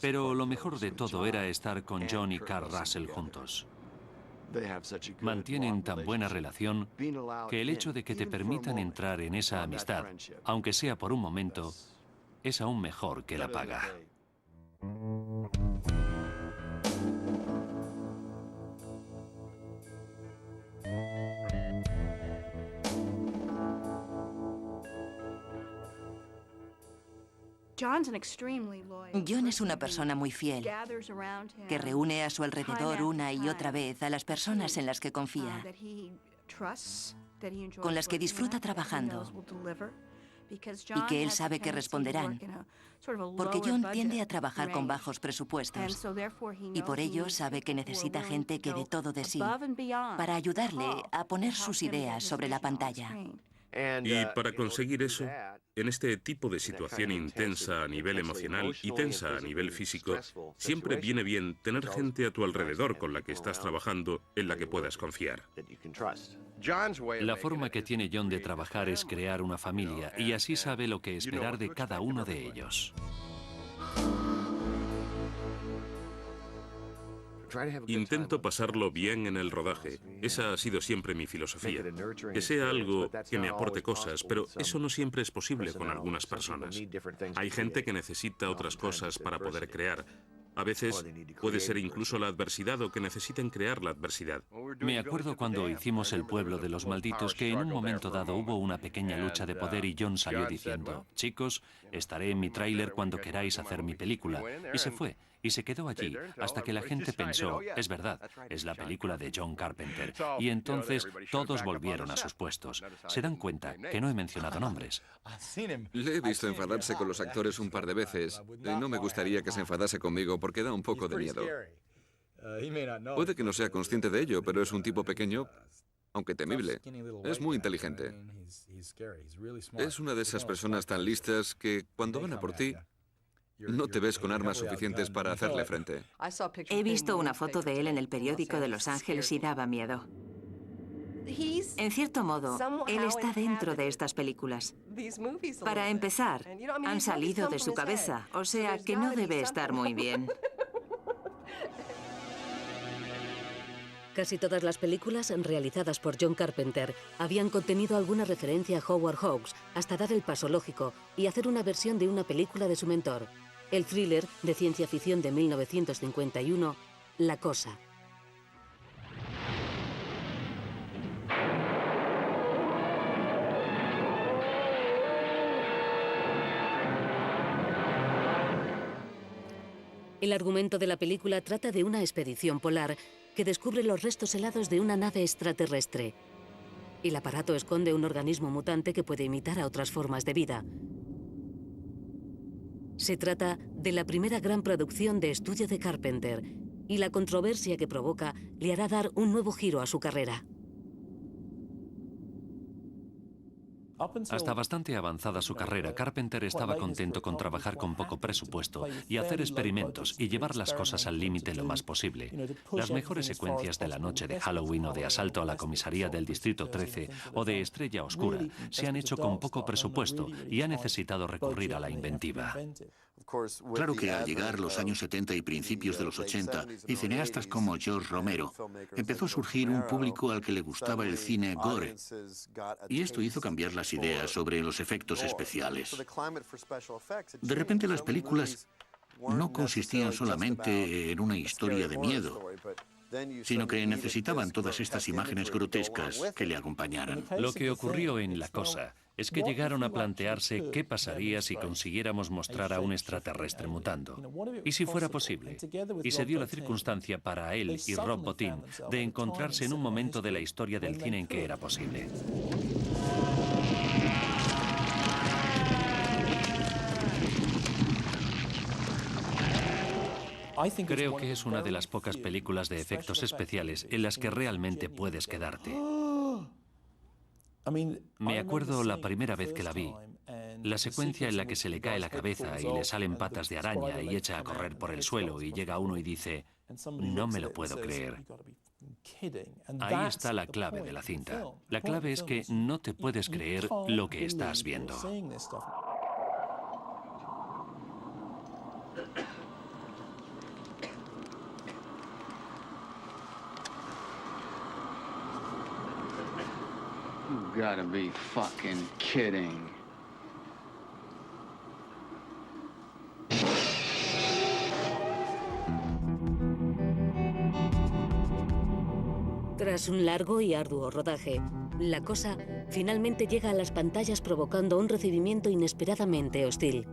Pero lo mejor de todo era estar con John y Kurt Russell juntos. Mantienen tan buena relación que el hecho de que te permitan entrar en esa amistad, aunque sea por un momento, es aún mejor que la paga. John es una persona muy fiel, que reúne a su alrededor una y otra vez a las personas en las que confía, con las que disfruta trabajando y que él sabe que responderán, porque John tiende a trabajar con bajos presupuestos y por ello sabe que necesita gente que dé todo de sí para ayudarle a poner sus ideas sobre la pantalla. Y para conseguir eso, en este tipo de situación intensa a nivel emocional y tensa a nivel físico, siempre viene bien tener gente a tu alrededor con la que estás trabajando, en la que puedas confiar. La forma que tiene John de trabajar es crear una familia y así sabe lo que esperar de cada uno de ellos. Intento pasarlo bien en el rodaje. Esa ha sido siempre mi filosofía. Que sea algo que me aporte cosas, pero eso no siempre es posible con algunas personas. Hay gente que necesita otras cosas para poder crear. A veces puede ser incluso la adversidad o que necesiten crear la adversidad. Me acuerdo cuando hicimos El pueblo de los malditos que en un momento dado hubo una pequeña lucha de poder y John salió diciendo: chicos, estaré en mi tráiler cuando queráis hacer mi película. Y se fue. Y se quedó allí hasta que la gente pensó: es verdad, es la película de John Carpenter. Y entonces todos volvieron a sus puestos. Se dan cuenta que no he mencionado nombres. Le he visto enfadarse con los actores un par de veces y no me gustaría que se enfadase conmigo porque da un poco de miedo. Puede que no sea consciente de ello, pero es un tipo pequeño, aunque temible. Es muy inteligente. Es una de esas personas tan listas que cuando van a por ti, no te ves con armas suficientes para hacerle frente. He visto una foto de él en el periódico de Los Ángeles y daba miedo. En cierto modo, él está dentro de estas películas. Para empezar, han salido de su cabeza, o sea que no debe estar muy bien. Casi todas las películas realizadas por John Carpenter habían contenido alguna referencia a Howard Hawks, hasta dar el paso lógico y hacer una versión de una película de su mentor. El thriller de ciencia ficción de 1951, La cosa. El argumento de la película trata de una expedición polar que descubre los restos helados de una nave extraterrestre. El aparato esconde un organismo mutante que puede imitar a otras formas de vida. Se trata de la primera gran producción de estudio de Carpenter, y la controversia que provoca le hará dar un nuevo giro a su carrera. Hasta bastante avanzada su carrera, Carpenter estaba contento con trabajar con poco presupuesto y hacer experimentos y llevar las cosas al límite lo más posible. Las mejores secuencias de La noche de Halloween o de Asalto a la comisaría del Distrito 13 o de Estrella Oscura se han hecho con poco presupuesto y ha necesitado recurrir a la inventiva. Claro que al llegar los años 70 y principios de los 80, y cineastas como George Romero, empezó a surgir un público al que le gustaba el cine gore. Y esto hizo cambiar las ideas sobre los efectos especiales. De repente las películas no consistían solamente en una historia de miedo, sino que necesitaban todas estas imágenes grotescas que le acompañaran. Lo que ocurrió en La cosa es que llegaron a plantearse qué pasaría si consiguiéramos mostrar a un extraterrestre mutando. Y si fuera posible. Y se dio la circunstancia para él y Rob Bottin de encontrarse en un momento de la historia del cine en que era posible. Creo que es una de las pocas películas de efectos especiales en las que realmente puedes quedarte. Me acuerdo la primera vez que la vi, la secuencia en la que se le cae la cabeza y le salen patas de araña y echa a correr por el suelo y llega uno y dice: no me lo puedo creer. Ahí está la clave de la cinta. La clave es que no te puedes creer lo que estás viendo. You gotta be fucking kidding. Tras un largo y arduo rodaje, La cosa finalmente llega a las pantallas provocando un recibimiento inesperadamente hostil.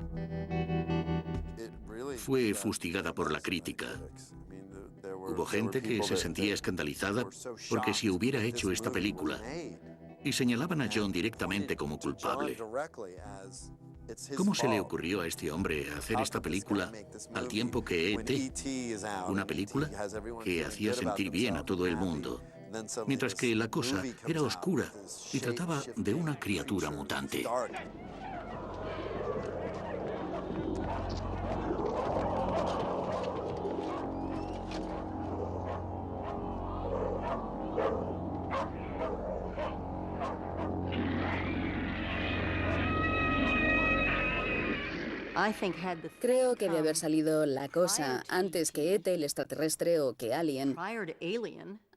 Fue fustigada por la crítica. Hubo gente que se sentía escandalizada porque si hubiera hecho esta película, y señalaban a John directamente como culpable. ¿Cómo se le ocurrió a este hombre hacer esta película al tiempo que E.T., una película que hacía sentir bien a todo el mundo, mientras que La cosa era oscura y trataba de una criatura mutante? Creo que de haber salido La Cosa antes que E.T. el extraterrestre o que Alien,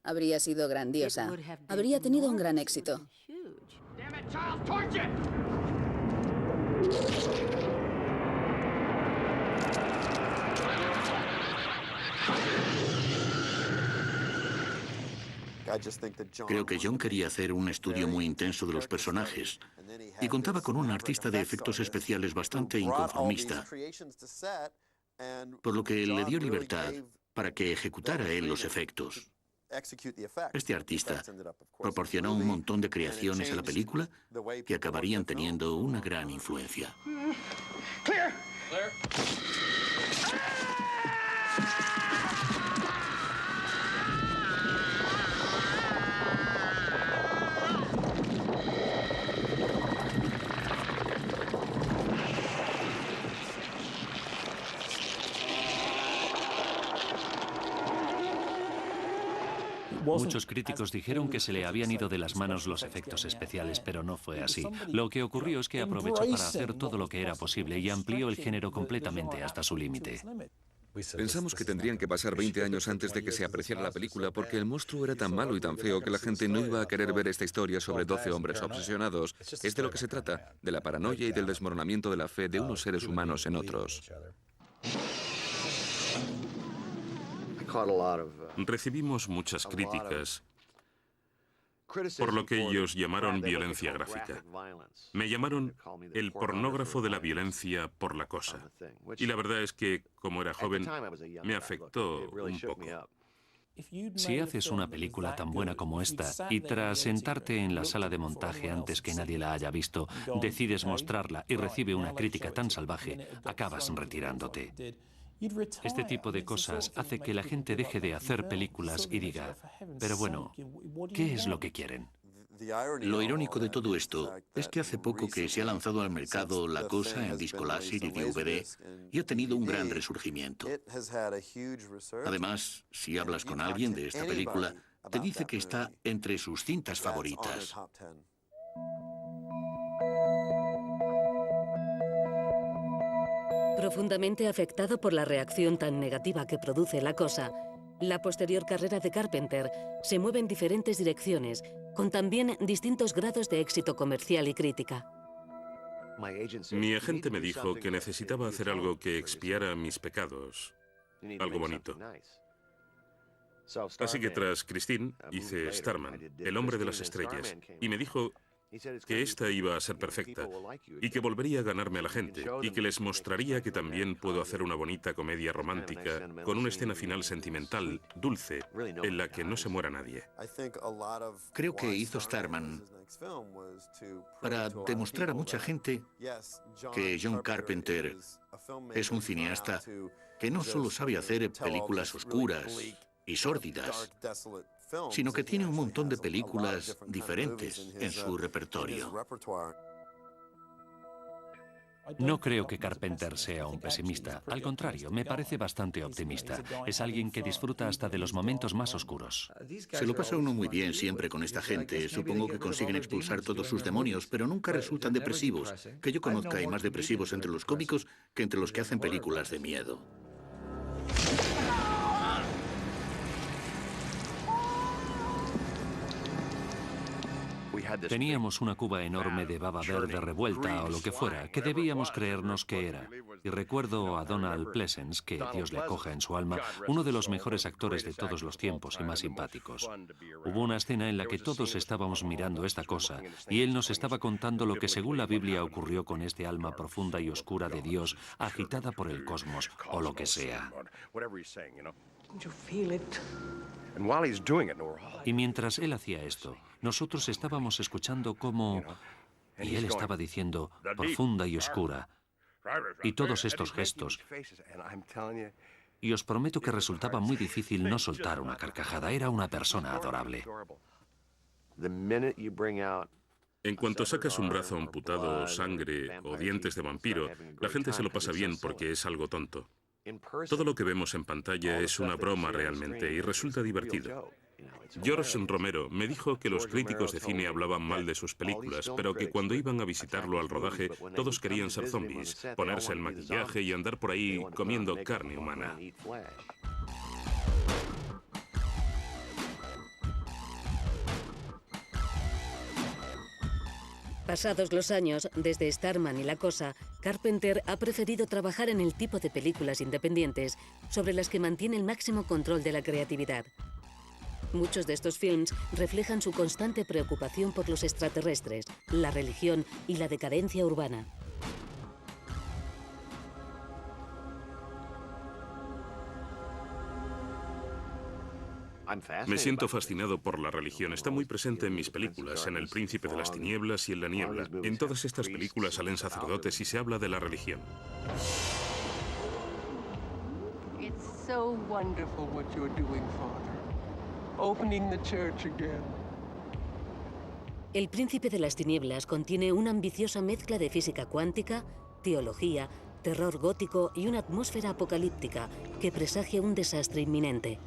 habría sido grandiosa. Habría tenido un gran éxito. Creo que John quería hacer un estudio muy intenso de los personajes y contaba con un artista de efectos especiales bastante inconformista, por lo que le dio libertad para que ejecutara él los efectos. Este artista proporcionó un montón de creaciones a la película que acabarían teniendo una gran influencia. Muchos críticos dijeron que se le habían ido de las manos los efectos especiales, pero no fue así. Lo que ocurrió es que aprovechó para hacer todo lo que era posible y amplió el género completamente hasta su límite. Pensamos que tendrían que pasar 20 años antes de que se apreciara la película porque el monstruo era tan malo y tan feo que la gente no iba a querer ver esta historia sobre 12 hombres obsesionados. Es de lo que se trata, de la paranoia y del desmoronamiento de la fe de unos seres humanos en otros. Recibimos muchas críticas por lo que ellos llamaron violencia gráfica. Me llamaron el pornógrafo de la violencia por La Cosa. Y la verdad es que, como era joven, me afectó un poco. Si haces una película tan buena como esta y tras sentarte en la sala de montaje antes que nadie la haya visto, decides mostrarla y recibe una crítica tan salvaje, acabas retirándote. Este tipo de cosas hace que la gente deje de hacer películas y diga, pero bueno, ¿qué es lo que quieren? Lo irónico de todo esto es que hace poco que se ha lanzado al mercado La Cosa en disco láser y DVD y ha tenido un gran resurgimiento. Además, si hablas con alguien de esta película, te dice que está entre sus cintas favoritas. Profundamente afectado por la reacción tan negativa que produce La Cosa, la posterior carrera de Carpenter se mueve en diferentes direcciones, con también distintos grados de éxito comercial y crítica. Mi agente me dijo que necesitaba hacer algo que expiara mis pecados, algo bonito. Así que tras Christine hice Starman, el hombre de las estrellas, y me dijo que esta iba a ser perfecta y que volvería a ganarme a la gente y que les mostraría que también puedo hacer una bonita comedia romántica con una escena final sentimental, dulce, en la que no se muera nadie. Creo que hizo Starman para demostrar a mucha gente que John Carpenter es un cineasta que no solo sabe hacer películas oscuras y sórdidas, sino que tiene un montón de películas diferentes en su repertorio. No creo que Carpenter sea un pesimista. Al contrario, me parece bastante optimista. Es alguien que disfruta hasta de los momentos más oscuros. Se lo pasa uno muy bien siempre con esta gente. Supongo que consiguen expulsar todos sus demonios, pero nunca resultan depresivos. Que yo conozca, hay más depresivos entre los cómicos que entre los que hacen películas de miedo. Teníamos una cuba enorme de baba verde revuelta o lo que fuera, que debíamos creernos que era. Y recuerdo a Donald Pleasence, que Dios le acoja en su alma, uno de los mejores actores de todos los tiempos y más simpáticos. Hubo una escena en la que todos estábamos mirando esta cosa y él nos estaba contando lo que según la Biblia ocurrió con este alma profunda y oscura de Dios, agitada por el cosmos o lo que sea. Y mientras él hacía esto, nosotros estábamos escuchando cómo... Y él estaba diciendo, profunda y oscura, y todos estos gestos. Y os prometo que resultaba muy difícil no soltar una carcajada. Era una persona adorable. En cuanto sacas un brazo amputado, sangre o dientes de vampiro, la gente se lo pasa bien porque es algo tonto. Todo lo que vemos en pantalla es una broma realmente y resulta divertido. George Romero me dijo que los críticos de cine hablaban mal de sus películas, pero que cuando iban a visitarlo al rodaje, todos querían ser zombies, ponerse el maquillaje y andar por ahí comiendo carne humana. Pasados los años, desde Starman y La Cosa, Carpenter ha preferido trabajar en el tipo de películas independientes sobre las que mantiene el máximo control de la creatividad. Muchos de estos films reflejan su constante preocupación por los extraterrestres, la religión y la decadencia urbana. Me siento fascinado por la religión. Está muy presente en mis películas, en El Príncipe de las Tinieblas y en La Niebla. En todas estas películas salen sacerdotes y se habla de la religión. It's so wonderful what you're doing, Father. Opening the church again. El Príncipe de las Tinieblas contiene una ambiciosa mezcla de física cuántica, teología, terror gótico y una atmósfera apocalíptica que presagia un desastre inminente.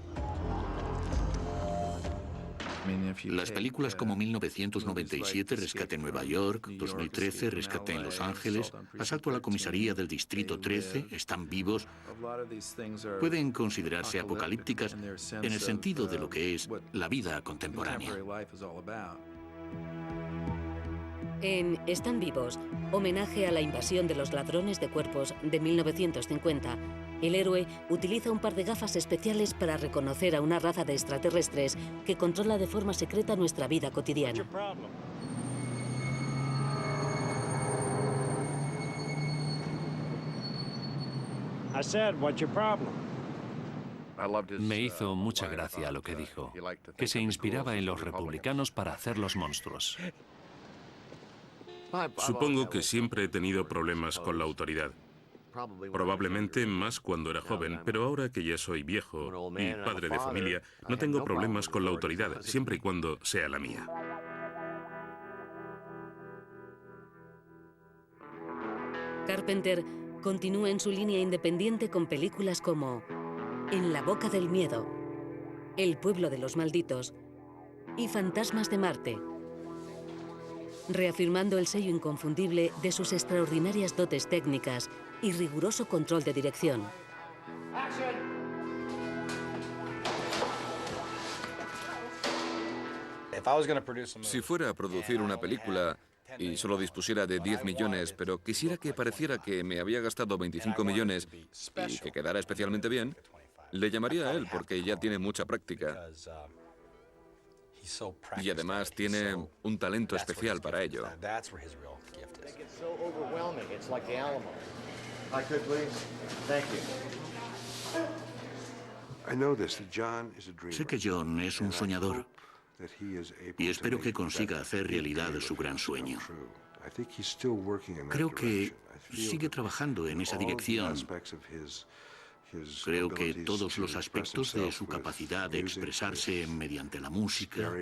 Las películas como 1997, Rescate en Nueva York, 2013, Rescate en Los Ángeles, Asalto a la comisaría del Distrito 13, Están vivos, pueden considerarse apocalípticas en el sentido de lo que es la vida contemporánea. En Están vivos, homenaje a la invasión de los ladrones de cuerpos de 1950, el héroe utiliza un par de gafas especiales para reconocer a una raza de extraterrestres que controla de forma secreta nuestra vida cotidiana. Me hizo mucha gracia lo que dijo, que se inspiraba en los republicanos para hacer los monstruos. Supongo que siempre he tenido problemas con la autoridad. Probablemente más cuando era joven, pero ahora que ya soy viejo y padre de familia, no tengo problemas con la autoridad, siempre y cuando sea la mía. Carpenter continúa en su línea independiente con películas como En la boca del miedo, El pueblo de los malditos y Fantasmas de Marte, reafirmando el sello inconfundible de sus extraordinarias dotes técnicas y riguroso control de dirección. Si fuera a producir una película y solo dispusiera de 10 millones, pero quisiera que pareciera que me había gastado 25 millones y que quedara especialmente bien, le llamaría a él porque ya tiene mucha práctica. Y además tiene un talento especial para ello. Sé que John es un soñador y espero que consiga hacer realidad su gran sueño. Creo que sigue trabajando en esa dirección. Creo que todos los aspectos de su capacidad de expresarse mediante la música,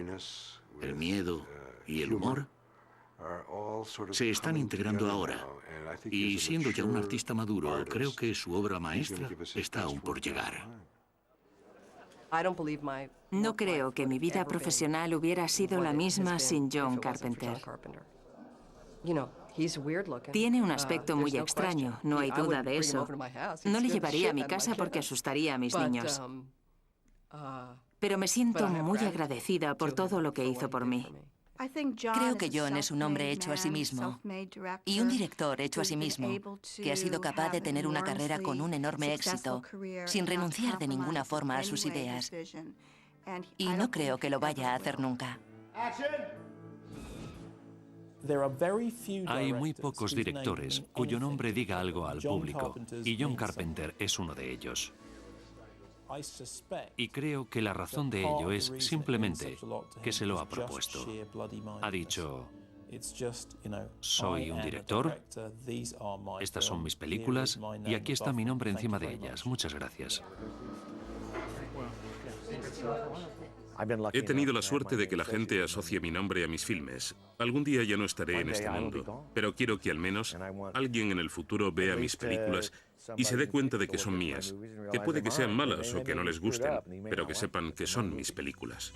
el miedo y el humor se están integrando ahora. Y siendo ya un artista maduro, creo que su obra maestra está aún por llegar. No creo que mi vida profesional hubiera sido la misma sin John Carpenter. Tiene un aspecto muy extraño, no hay duda de eso. No le llevaría a mi casa porque asustaría a mis niños. Pero me siento muy agradecida por todo lo que hizo por mí. Creo que John es un hombre hecho a sí mismo y un director hecho a sí mismo, que ha sido capaz de tener una carrera con un enorme éxito, sin renunciar de ninguna forma a sus ideas. Y no creo que lo vaya a hacer nunca. Hay muy pocos directores cuyo nombre diga algo al público, y John Carpenter es uno de ellos. Y creo que la razón de ello es simplemente que se lo ha propuesto. Ha dicho, soy un director, estas son mis películas y aquí está mi nombre encima de ellas. Muchas gracias. He tenido la suerte de que la gente asocie mi nombre a mis filmes. Algún día ya no estaré en este mundo, pero quiero que al menos alguien en el futuro vea mis películas y se dé cuenta de que son mías, que puede que sean malas o que no les gusten, pero que sepan que son mis películas.